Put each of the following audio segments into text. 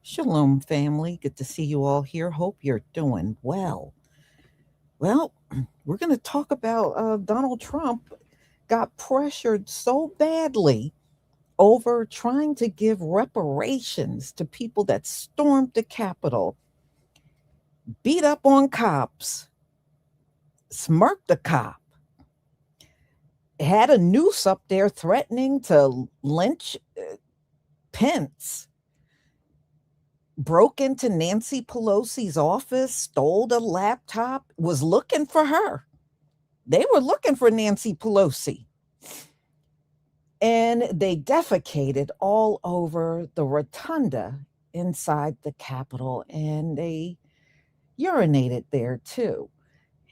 Shalom, family. Good to see you all here. Hope you're doing well. Well, we're going to talk about Donald Trump got pressured so badly over trying to give reparations to people that stormed the Capitol, beat up on cops, smirked a cop, had a noose up there threatening to lynch Pence, broke into Nancy Pelosi's office, stole the laptop, was looking for her. They were looking for Nancy Pelosi. And they defecated all over the rotunda inside the Capitol, and they urinated there too.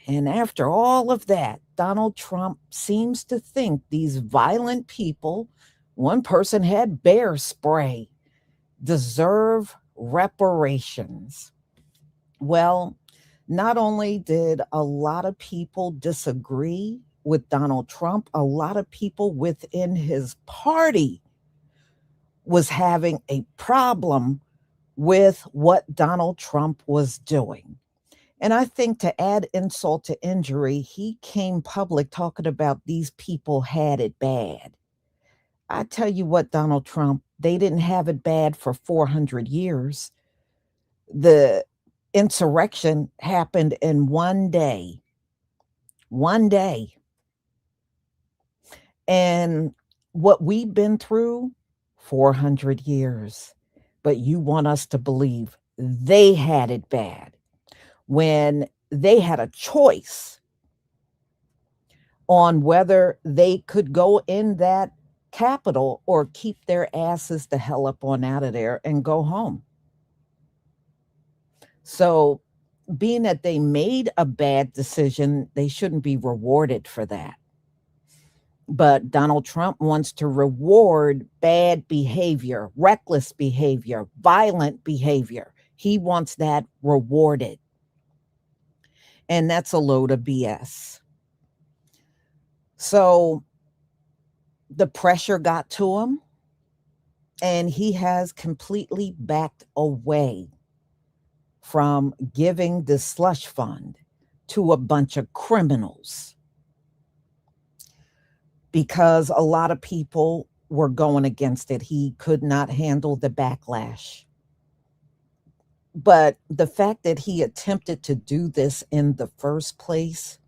And after all of that, Donald Trump seems to think these violent people, one person had bear spray, deserve reparations. Well, not only did a lot of people disagree with Donald Trump, a lot of people within his party was having a problem with what Donald Trump was doing. And I think to add insult to injury, he came public talking about these people had it bad. I tell you what, Donald Trump, they didn't have it bad for 400 years. The insurrection happened in one day. One day. And what we've been through, 400 years. But you want us to believe they had it bad when they had a choice on whether they could go in that Capitol or keep their asses the hell up on out of there and go home. So, being that they made a bad decision, they shouldn't be rewarded for that. But Donald Trump wants to reward bad behavior, reckless behavior, violent behavior. He wants that rewarded. And that's a load of BS. So the pressure got to him, and he has completely backed away from giving the slush fund to a bunch of criminals because a lot of people were going against it. He could not handle the backlash. But the fact that he attempted to do this in the first place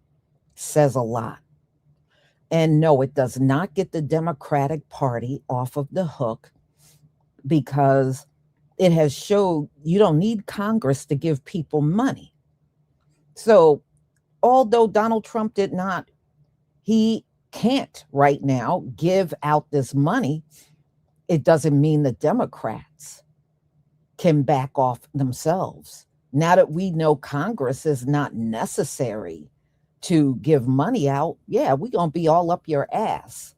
says a lot. And no, it does not get the Democratic Party off of the hook because it has showed you don't need Congress to give people money. So, although Donald Trump did not, he can't right now give out this money, it doesn't mean the Democrats can back off themselves. Now that we know Congress is not necessary to give money out, yeah, we're going to be all up your ass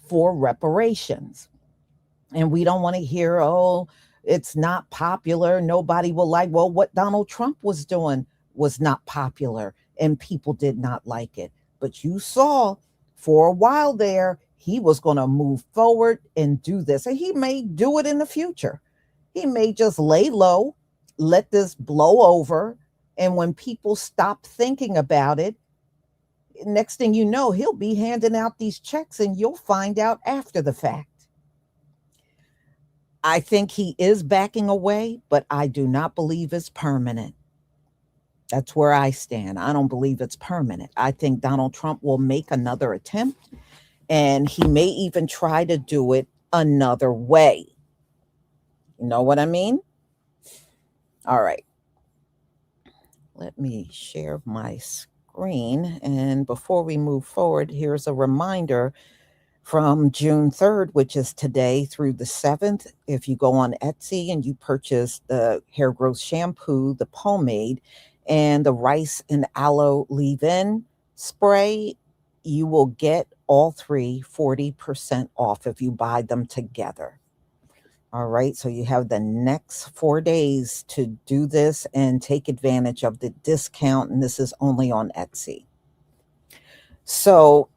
for reparations. And we don't want to hear, oh, it's not popular. Nobody will like, well, what Donald Trump was doing was not popular and people did not like it. But you saw for a while there, he was going to move forward and do this. And he may do it in the future. He may just lay low, let this blow over. And when people stop thinking about it, next thing you know, he'll be handing out these checks and you'll find out after the fact. I think he is backing away, but I do not believe it's permanent. That's where I stand. I don't believe it's permanent. I think Donald Trump will make another attempt and he may even try to do it another way. You know what I mean? All right. Let me share my screen. And before we move forward, here's a reminder from June 3rd, which is today, through the 7th. If you go on Etsy and you purchase the hair growth shampoo, the pomade, and the rice and aloe leave-in spray, you will get all three 40% off if you buy them together. All right, so you have the next 4 days to do this and take advantage of the discount, and this is only on Etsy. So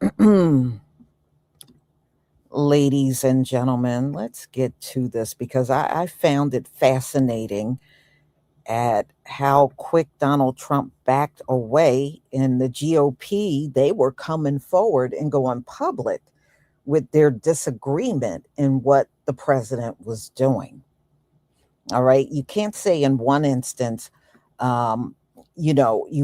Ladies and gentlemen, let's get to this because I found it fascinating at how quick Donald Trump backed away, and the GOP, they were coming forward and going public with their disagreement in what the president was doing. All right. You can't say in one instance, um, you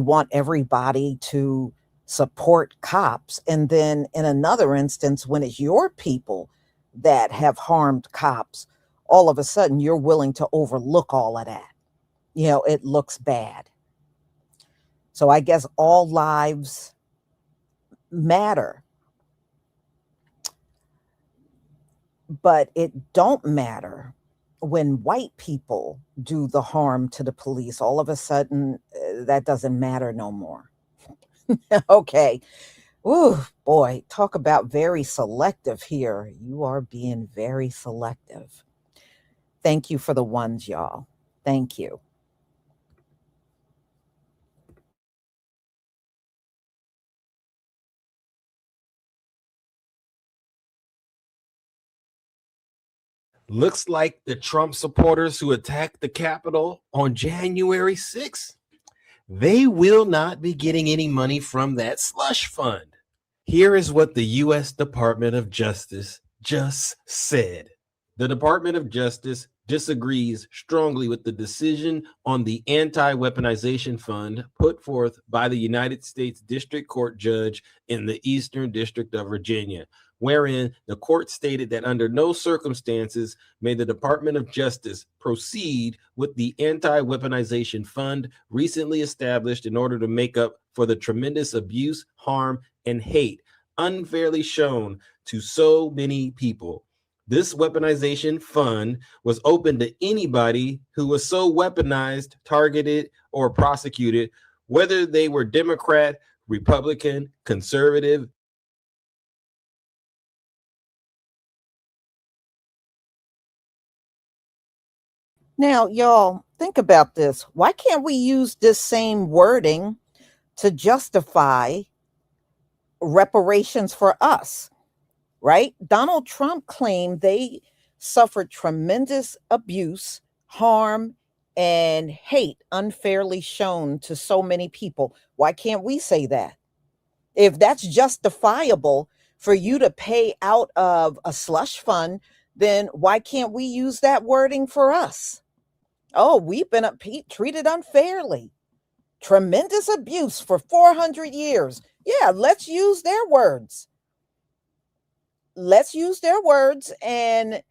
want everybody to support cops. And then in another instance, when it's your people that have harmed cops, all of a sudden you're willing to overlook all of that. It looks bad. So I guess all lives matter, but it don't matter when white people do the harm to the police. All of a sudden, that doesn't matter no more. Okay. Ooh, boy, talk about very selective here. You are being very selective. Thank you for the ones, y'all. Thank you. Looks like the Trump supporters who attacked the Capitol on January 6th, they will not be getting any money from that slush fund. Here is what the U.S. Department of Justice just said. The Department of Justice disagrees strongly with the decision on the anti-weaponization fund put forth by the United States District Court judge in the Eastern District of Virginia, wherein the court stated that under no circumstances may the Department of Justice proceed with the anti-weaponization fund recently established in order to make up for the tremendous abuse, harm, and hate unfairly shown to so many people. This weaponization fund was open to anybody who was so weaponized, targeted, or prosecuted, whether they were Democrat, Republican, conservative. Now, y'all, think about this. Why can't we use this same wording to justify reparations for us? Right? Donald Trump claimed they suffered tremendous abuse, harm, and hate unfairly shown to so many people. Why can't we say that? If that's justifiable for you to pay out of a slush fund, then why can't we use that wording for us? Oh, we've been treated unfairly. Tremendous abuse for 400 years. Yeah, let's use their words. Let's use their words, and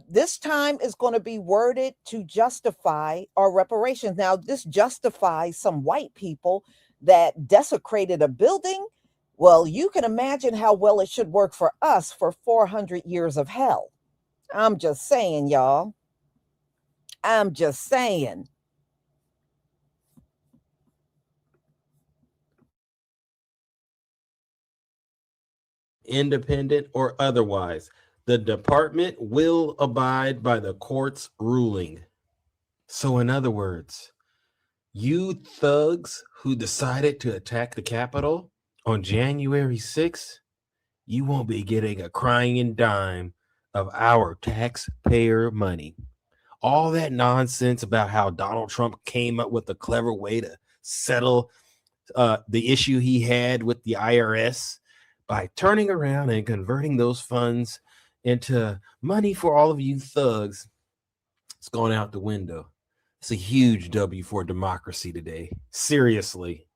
this time is going to be worded to justify our reparations. Now, this justifies some white people that desecrated a building. Well, you can imagine how well it should work for us for 400 years of hell. I'm just saying, y'all. I'm just saying. Independent or otherwise, the department will abide by the court's ruling. So, in other words, you thugs who decided to attack the Capitol on January 6th, you won't be getting a crying dime of our taxpayer money. All that nonsense about how Donald Trump came up with a clever way to settle the issue he had with the IRS by turning around and converting those funds into money for all of you thugs, it's going out the window. It's a huge W for democracy today. Seriously.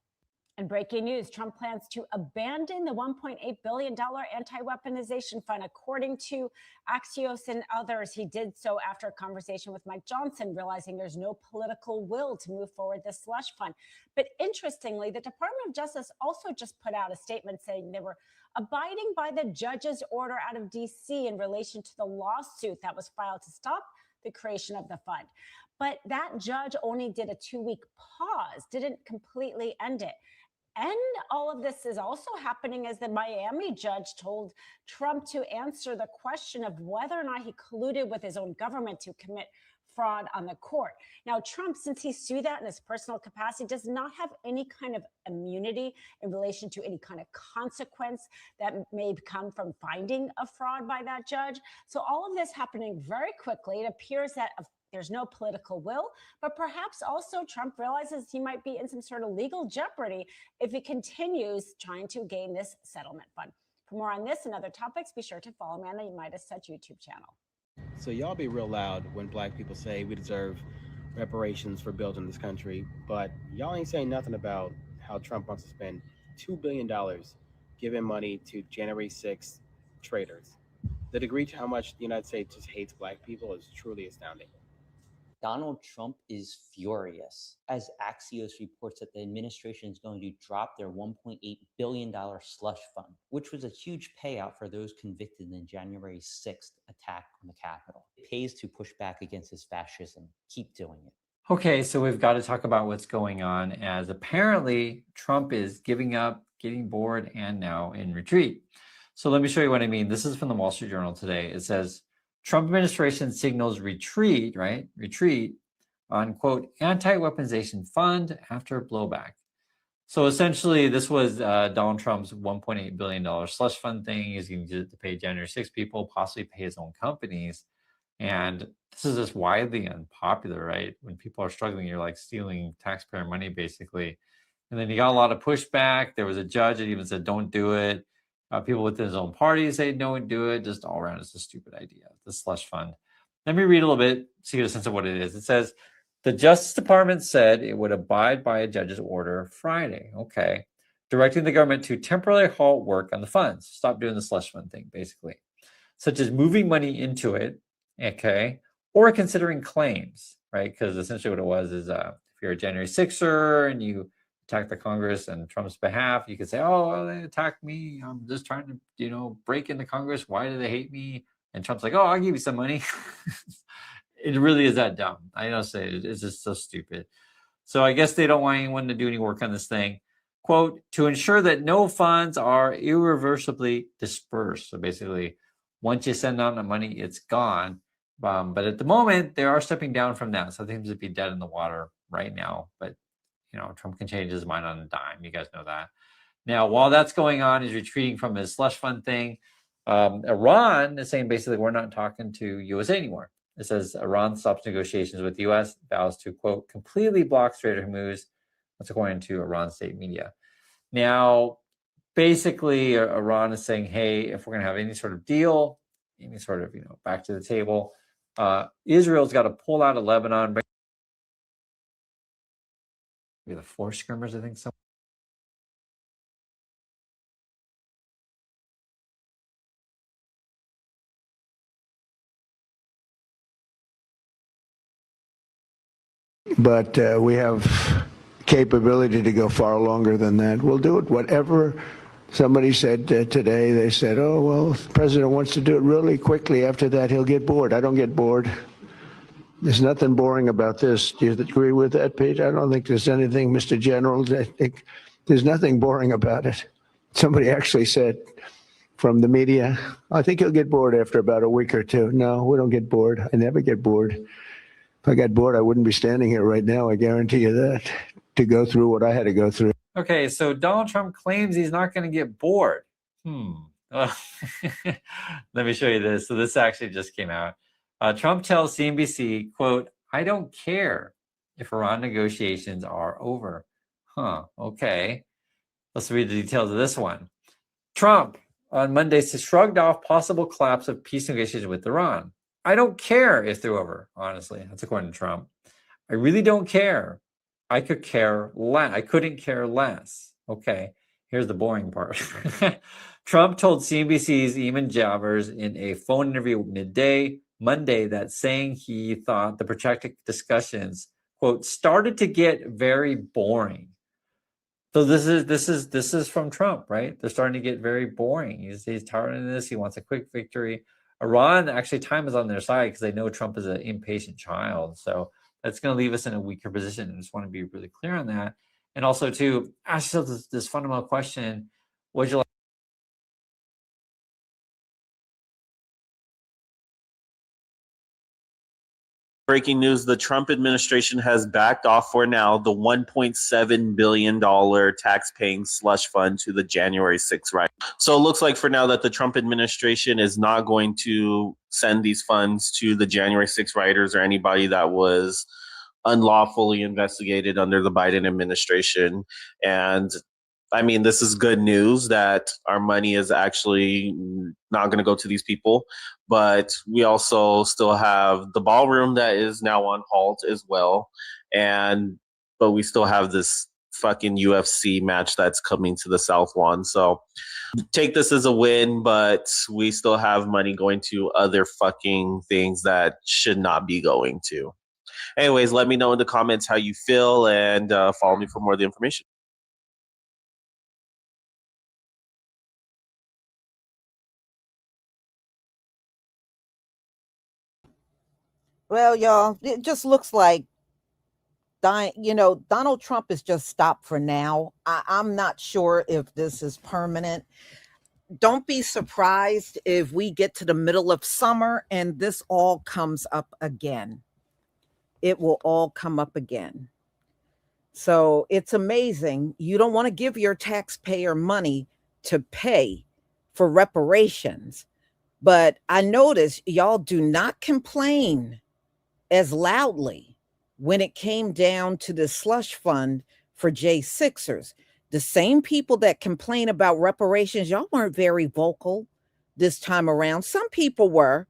And breaking news, Trump plans to abandon the $1.8 billion anti-weaponization fund. According to Axios and others, he did so after a conversation with Mike Johnson, realizing there's no political will to move forward the slush fund. But interestingly, the Department of Justice also just put out a statement saying they were abiding by the judge's order out of D.C. in relation to the lawsuit that was filed to stop the creation of the fund. But that judge only did a 2-week pause, didn't completely end it. And all of this is also happening as the Miami judge told Trump to answer the question of whether or not he colluded with his own government to commit fraud on the court. Now, Trump, since he sued that in his personal capacity, does not have any kind of immunity in relation to any kind of consequence that may come from finding a fraud by that judge. So all of this happening very quickly. It appears that there's no political will, but perhaps also Trump realizes he might be in some sort of legal jeopardy if he continues trying to gain this settlement fund. For more on this and other topics, be sure to follow me on the Midas Touch YouTube channel. So y'all be real loud when black people say we deserve reparations for building this country, but y'all ain't saying nothing about how Trump wants to spend $2 billion giving money to January 6th traitors. The degree to how much the United States just hates black people is truly astounding. Donald Trump is furious as Axios reports that the administration is going to drop their $1.8 billion slush fund, which was a huge payout for those convicted in the January 6th attack on the Capitol. It pays to push back against this fascism. Keep doing it. Okay, so we've got to talk about what's going on, as apparently Trump is giving up, getting bored, and now in retreat. So let me show you what I mean. This is from the Wall Street Journal today. It says, Trump administration signals retreat, right? Retreat on, quote, anti-weaponization fund after blowback. So essentially, this was Donald Trump's $1.8 billion slush fund thing. He's going to use it to pay January 6 people, possibly pay his own companies. And this is just widely unpopular, right? When people are struggling, you're like stealing taxpayer money, basically. And then you got a lot of pushback. There was a judge that even said, don't do it. People within his own party say don't do it. Just all around, it's a stupid idea, the slush fund. Let me read a little bit so you get a sense of what it is. It says, the Justice Department said it would abide by a judge's order Friday, okay, directing the government to temporarily halt work on the funds. Stop doing the slush fund thing, basically, such as moving money into it, okay, or considering claims, right? Because essentially what it was is if you're a January 6er and you attack the Congress on Trump's behalf, you could say, oh, they attacked me. I'm just trying to, break into Congress. Why do they hate me? And Trump's like, oh, I'll give you some money. It really is that dumb. I don't say it's just so stupid. So I guess they don't want anyone to do any work on this thing. Quote, to ensure that no funds are irreversibly dispersed. So basically, once you send out the money, it's gone. But at the moment, they are stepping down from that. So things would be dead in the water right now. But Trump can change his mind on a dime. You guys know that. Now, while that's going on, he's retreating from his slush fund thing. Iran is saying basically we're not talking to USA anymore. It says Iran stops negotiations with the U.S., vows to, quote, completely block Strait of Hormuz. That's according to Iran state media. Now, basically, Iran is saying, hey, if we're going to have any sort of deal, any sort of, back to the table, Israel's got to pull out of Lebanon. The four skimmers, I think so. But we have capability to go far longer than that. We'll do it. Whatever somebody said today, they said, oh, well, the president wants to do it really quickly. After that, he'll get bored. I don't get bored. There's nothing boring about this. Do you agree with that, Pete? I don't think there's anything, Mr. General. I think there's nothing boring about it. Somebody actually said from the media, I think he'll get bored after about a week or two. No, we don't get bored. I never get bored. If I got bored, I wouldn't be standing here right now. I guarantee you that, to go through what I had to go through. Okay, so Donald Trump claims he's not going to get bored. Let me show you this. So this actually just came out. Trump tells CNBC, quote, I don't care if Iran negotiations are over. Okay. Let's read the details of this one. Trump on Monday shrugged off possible collapse of peace negotiations with Iran. I don't care if they're over, honestly. That's according to Trump. I really don't care. I could care less. I couldn't care less. Okay, here's the boring part. Trump told CNBC's Eamon Javers in a phone interview midday Monday that saying he thought the protracted discussions, quote, started to get very boring. So this is from Trump, right? They're starting to get very boring. He's tired of this. He wants a quick victory. Iran, actually, time is on their side because they know Trump is an impatient child. So that's going to leave us in a weaker position. I just want to be really clear on that. And also, to ask yourself this fundamental question, would you like Breaking news, the Trump administration has backed off for now the $1.7 billion tax-paying slush fund to the January 6th riot. So it looks like for now that the Trump administration is not going to send these funds to the January 6th rioters or anybody that was unlawfully investigated under the Biden administration. And I mean, this is good news that our money is actually not going to go to these people, but we also still have the ballroom that is now on halt as well. But we still have this fucking UFC match that's coming to the South Lawn. So take this as a win, but we still have money going to other fucking things that should not be going to. Anyways, let me know in the comments how you feel and follow me for more of the information. Well, y'all, it just looks like Donald Trump is just stopped for now. I'm not sure if this is permanent. Don't be surprised if we get to the middle of summer and this all comes up again. It will all come up again. So it's amazing. You don't want to give your taxpayer money to pay for reparations. But I notice y'all do not complain as loudly when it came down to the slush fund for J6ers. The same people that complain about reparations, y'all weren't very vocal this time around. Some people were,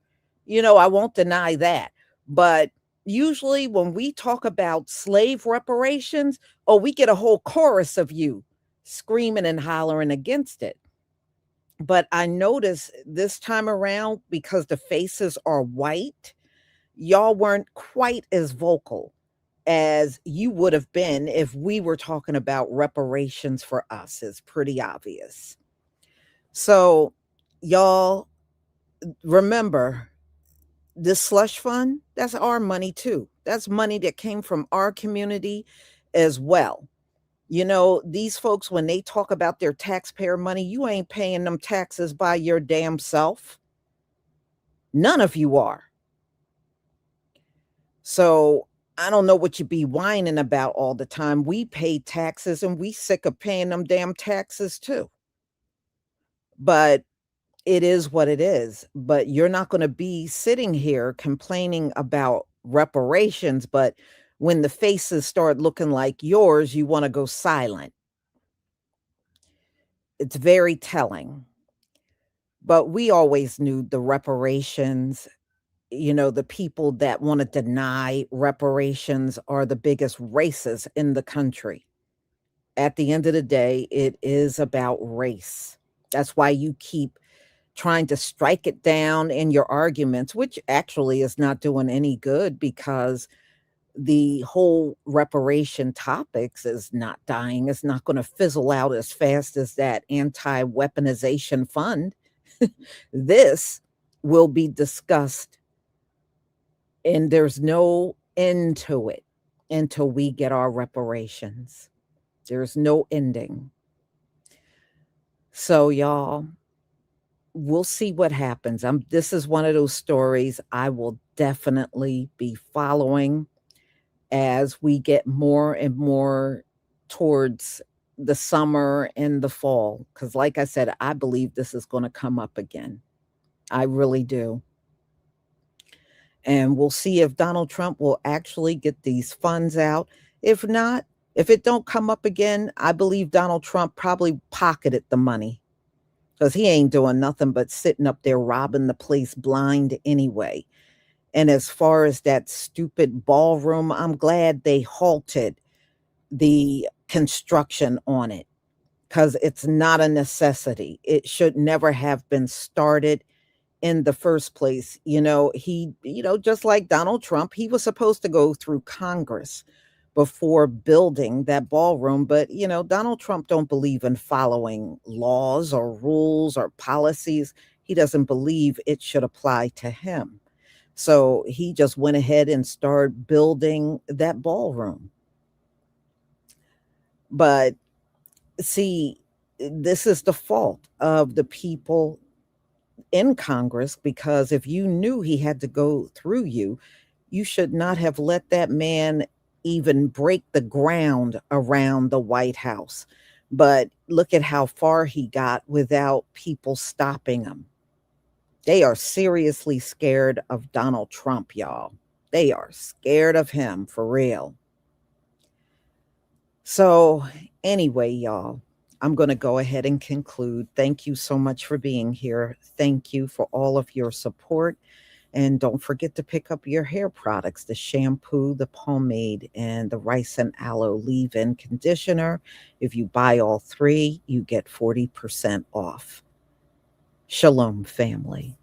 I won't deny that. But usually when we talk about slave reparations, we get a whole chorus of you screaming and hollering against it. But I notice this time around, because the faces are white, y'all weren't quite as vocal as you would have been if we were talking about reparations for us. It's pretty obvious. So, y'all, remember, this slush fund, that's our money too. That's money that came from our community as well. These folks, when they talk about their taxpayer money, you ain't paying them taxes by your damn self. None of you are. So I don't know what you be whining about all the time. We pay taxes and we sick of paying them damn taxes too. But it is what it is. But you're not going to be sitting here complaining about reparations, but when the faces start looking like yours, you want to go silent. It's very telling. But we always knew the reparations, the people that want to deny reparations are the biggest racists in the country. At the end of the day, it is about race. That's why you keep trying to strike it down in your arguments, which actually is not doing any good, because the whole reparation topics is not dying. It's not going to fizzle out as fast as that anti-weaponization fund. This will be discussed, and there's no end to it until we get our reparations. There's no ending. So, y'all, we'll see what happens. This is one of those stories I will definitely be following as we get more and more towards the summer and the fall. Because like I said, I believe this is going to come up again. I really do. And we'll see if Donald Trump will actually get these funds out. If not, if it don't come up again, I believe Donald Trump probably pocketed the money, because he ain't doing nothing but sitting up there robbing the place blind anyway. And as far as that stupid ballroom, I'm glad they halted the construction on it, because it's not a necessity. It should never have been started in the first place. Just like Donald Trump, he was supposed to go through Congress before building that ballroom. But, Donald Trump don't believe in following laws or rules or policies. He doesn't believe it should apply to him. So he just went ahead and started building that ballroom. But see, this is the fault of the people in Congress, because if you knew he had to go through you, You should not have let that man even break the ground around the White House. But look at how far he got without people stopping him. They are seriously scared of Donald Trump, y'all. They are scared of him for real. So, anyway, y'all, I'm going to go ahead and conclude. Thank you so much for being here. Thank you for all of your support. And don't forget to pick up your hair products, the shampoo, the pomade, and the rice and aloe leave-in conditioner. If you buy all three, you get 40% off. Shalom, family.